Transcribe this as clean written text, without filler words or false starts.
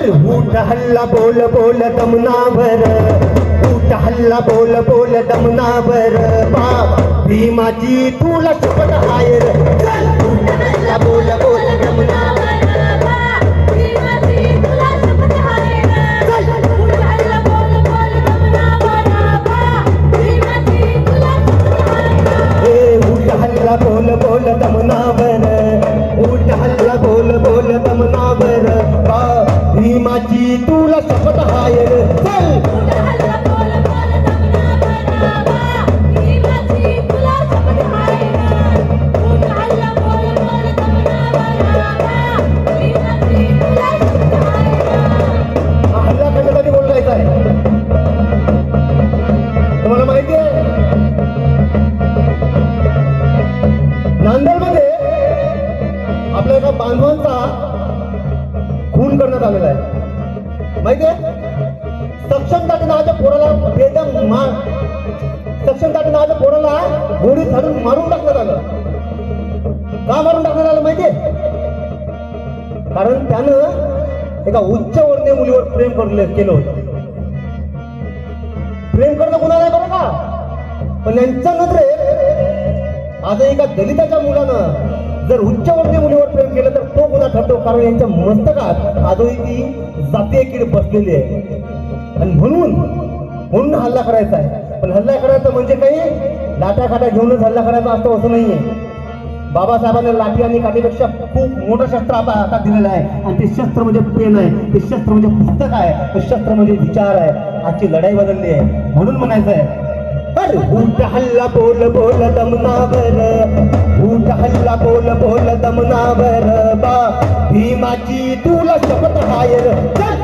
उठ हल्ला बोल बोल दमनावर, उठ हल्ला बोल बोल दमनावर, बाबा भीमाची तुला शपथ हाय रे. चल उठ हल्ला बोल बोल दमनावर, भीमाची तुला शपथ आहे रे. चल उठ हल्ला बोल बोल दमनावर, भीमाची तुला शपथ आहे रे. ए उठ हल्ला बोल बोल दमनावर, उठ हल्ला बोल बोल दमनावर, भीमाची तुला शपथ हाय रे. चल उठ हल्ला बोल बोल दमनावर, भीमाची तुला शपथ आहे रे. उठ हल्ला बोल बोल दमनावर, भीमाची तुला शपथ आहे रे. हा हल्ला कशासाठी बोलायचा आहे तुम्हाला माहिती आहे? नांदेडमध्ये आपल्या एका बांधवांचा खून करण्यात आलेला आहे माहिती आहे? सक्षम ताटे नावाच्या पोराला बेदम मार, सक्षम ताटे नावाच्या पोराला गोळी झाडून मारून टाकण्यात आलं. का मारून टाकण्यात आलं माहितीये? कारण त्यानं एका उच्च वर्णीय मुलीवर प्रेम केलं होतं. प्रेम करणं गुन्हा नाही बरं का, पण यांच्या नजरेत आज एका दलिताच्या मुलानं जर उच्च वर्णीय मुलीवर प्रेम केलं तर तो गुन्हा ठरतो. कारण यांच्या मस्तकात आजही ती जातीय कीड बसलेली आहे आणि म्हणून हल्ला करायचा आहे. पण हल्ला करायचा म्हणजे काही लाट्या घेऊनच हल्ला करायचा असतो असं नाहीये. बाबासाहेबांना लाठी आणि काठीपेक्षा खूप मोठं शस्त्र आता हातात दिलेलं आहे आणि ते शस्त्र म्हणजे पेन आहे, ते शस्त्र म्हणजे पुस्तक आहे, ते शस्त्र म्हणजे विचार आहे. आजची लढाई बदलली आहे म्हणून म्हणायचं आहे उठ हल्ला बोल बोल दमनावर, उठ हल्ला बोल बोल दमनावर, भीमाची तुला शपथ हाय रे. चल